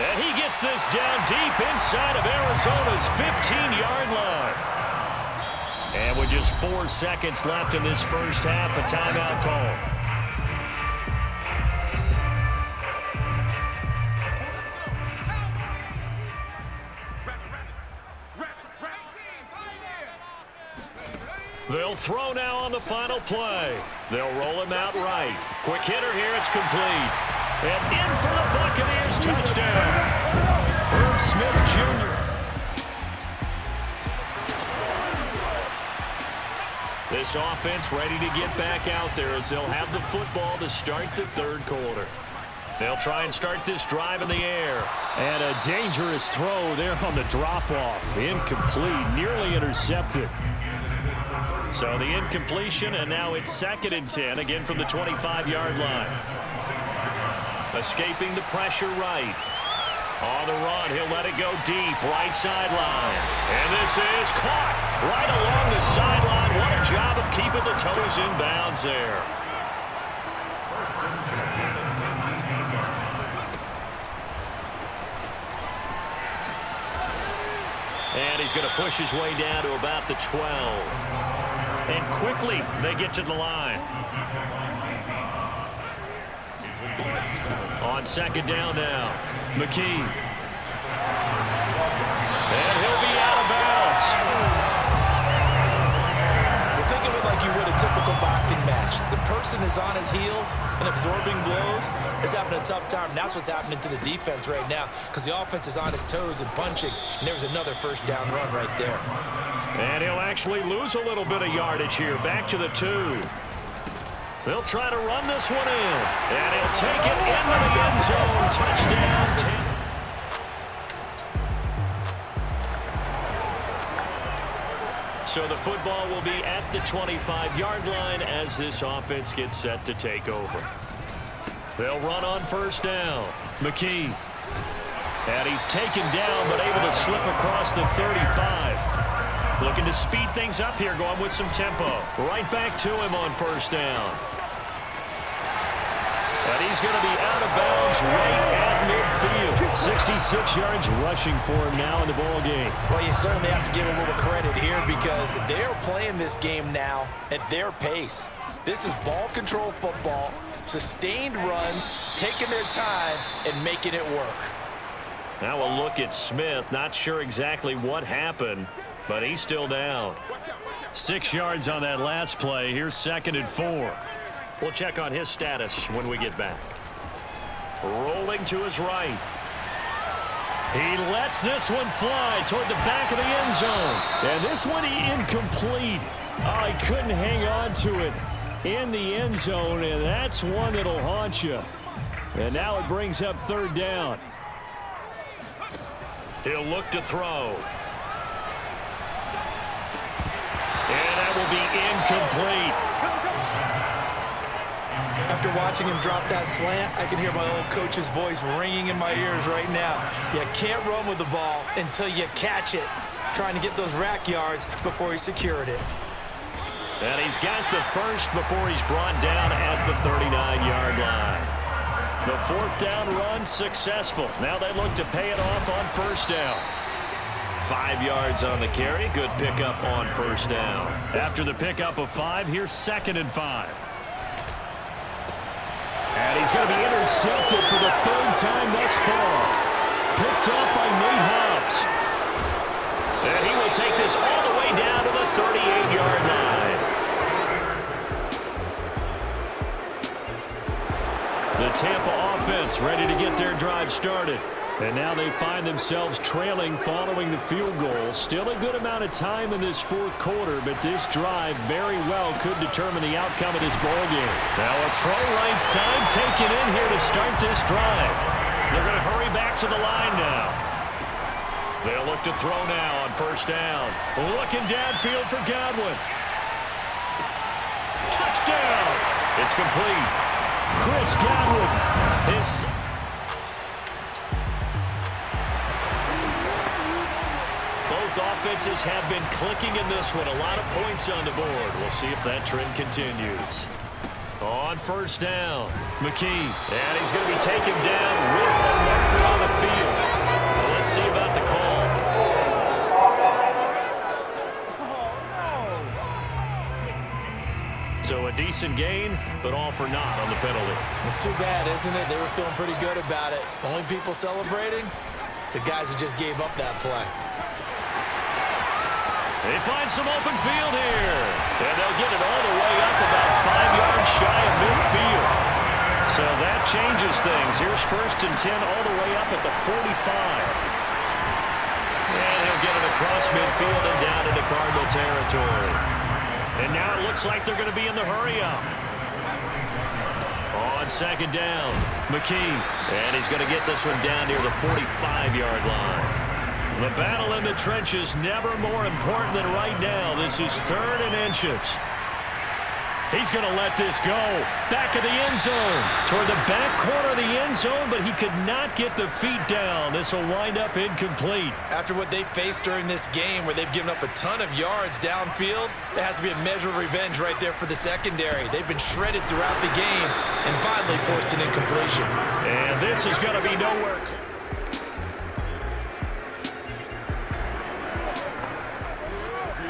And he gets this down deep inside of Arizona's 15-yard line. And with just 4 seconds left in this first half, a timeout call. They'll throw now on the final play. They'll roll him out right. Quick hitter here, it's complete. And in for the Buccaneers, touchdown. Irv Smith Jr. This offense ready to get back out there as they'll have the football to start the third quarter. They'll try and start this drive in the air. And a dangerous throw there on the drop-off. Incomplete, nearly intercepted. So the incompletion, and now it's 2nd and 10, again from the 25-yard line. Escaping the pressure right. On the run, he'll let it go deep, right sideline. And this is caught right along the sideline. What a job of keeping the toes in bounds there. And he's going to push his way down to about the 12. And quickly, they get to the line. On 2nd down now, McKee. And he'll be out of bounds. Well, think of it like you would a typical boxing match. The person is on his heels and absorbing blows is having a tough time. That's what's happening to the defense right now because the offense is on his toes and punching, and there was another first down run right there. And he'll actually lose a little bit of yardage here. Back to the 2. They'll try to run this one in. And he'll take it into the end zone. Touchdown, 10. So the football will be at the 25-yard line as this offense gets set to take over. They'll run on first down. McKee. And he's taken down, but able to slip across the 35. Looking to speed things up here, going with some tempo. Right back to him on first down. And he's going to be out of bounds right at midfield. 66 yards rushing for him now in the ball game. Well, you certainly have to give a little credit here because they're playing this game now at their pace. This is ball control football, sustained runs, taking their time, and making it work. Now a look at Smith. Not sure exactly what happened, but he's still down. 6 yards on that last play. Here's 2nd and 4. We'll check on his status when we get back. Rolling to his right. He lets this one fly toward the back of the end zone. And this one incomplete. Oh, he couldn't hang on to it in the end zone, and that's one that'll haunt you. And now it brings up 3rd down. He'll look to throw. And that will be incomplete. After watching him drop that slant, I can hear my old coach's voice ringing in my ears right now. You can't run with the ball until you catch it, trying to get those rack yards before he secured it. And he's got the first before he's brought down at the 39-yard line. The 4th down run successful. Now they look to pay it off on first down. 5 yards on the carry. Good pickup on first down. After the pickup of 5, here's 2nd and 5. And he's going to be intercepted for the 3rd time thus far. Picked up by Nate Hobbs. And he will take this all the way down to the 38-yard line. The Tampa offense ready to get their drive started. And now they find themselves trailing following the field goal. Still a good amount of time in this 4th quarter, but this drive very well could determine the outcome of this ball game. Now a throw right side taken in here to start this drive. They're going to hurry back to the line now. They'll look to throw now on first down. Looking downfield for Godwin. Touchdown! It's complete. Chris Godwin. Both offenses have been clicking in this one. A lot of points on the board. We'll see if that trend continues. On first down, McKee. And he's going to be taken down with a marker on the field. So let's see about the call. So a decent gain, but all for naught on the penalty. It's too bad, isn't it? They were feeling pretty good about it. Only people celebrating, the guys who just gave up that play. They find some open field here. And they'll get it all the way up about 5 yards shy of midfield. So that changes things. Here's 1st and 10 all the way up at the 45. And he'll get it across midfield and down into Cardinal territory. And now it looks like they're going to be in the hurry-up. On second down, McKee. And he's going to get this one down near the 45-yard line. The battle in the trenches never more important than right now. This is 3rd and inches. He's going to let this go. Back of the end zone. Toward the back corner of the end zone, but he could not get the feet down. This will wind up incomplete. After what they faced during this game where they've given up a ton of yards downfield, there has to be a measure of revenge right there for the secondary. They've been shredded throughout the game and finally forced an incompletion. And this is going to be nowhere.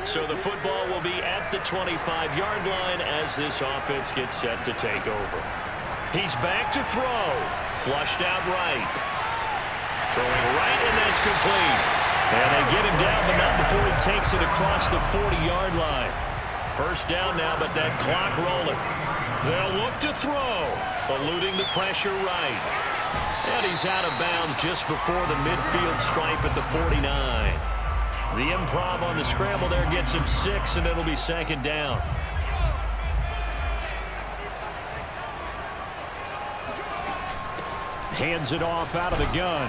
So the football will be at the 25-yard line as this offense gets set to take over. He's back to throw. Flushed out right. Throwing right, and that's complete. And they get him down, but not before he takes it across the 40-yard line. First down now, but that clock rolling. They'll look to throw. Eluding the pressure right. And he's out of bounds just before the midfield stripe at the 49. The improv on the scramble there gets him 6, and it'll be second down. Hands it off out of the gun.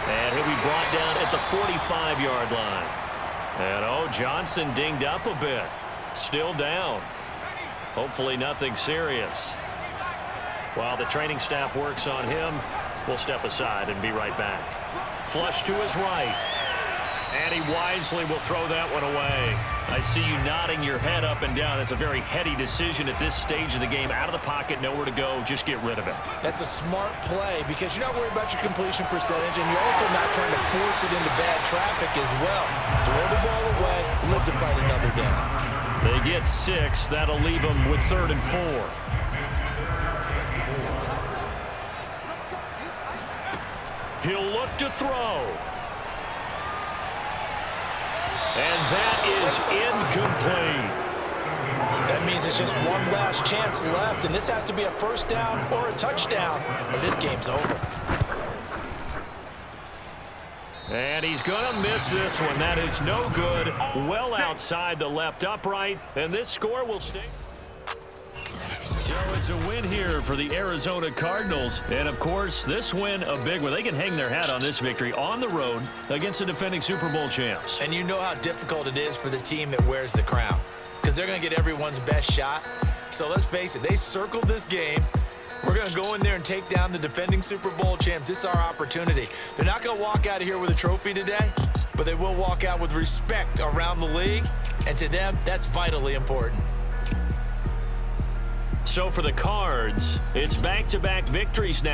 And he'll be brought down at the 45-yard line. And, Johnson dinged up a bit. Still down. Hopefully nothing serious. While the training staff works on him, we'll step aside and be right back. Flush to his right. And he wisely will throw that one away. I see you nodding your head up and down. It's a very heady decision at this stage of the game. Out of the pocket, nowhere to go. Just get rid of it. That's a smart play because you're not worried about your completion percentage, and you're also not trying to force it into bad traffic as well. Throw the ball away, live to fight another down. They get 6. That'll leave them with 3rd and 4. He'll look to throw. And that is incomplete. That means it's just one last chance left, and this has to be a first down or a touchdown, or this game's over. And he's going to miss this one. That is no good. Well outside the left upright, and this score will stay. So it's a win here for the Arizona Cardinals. And, of course, this win a big one. They can hang their hat on this victory on the road against the defending Super Bowl champs. And you know how difficult it is for the team that wears the crown because they're going to get everyone's best shot. So let's face it, they circled this game. We're going to go in there and take down the defending Super Bowl champs. This is our opportunity. They're not going to walk out of here with a trophy today, but they will walk out with respect around the league. And to them, that's vitally important. So for the Cards, it's back-to-back victories now.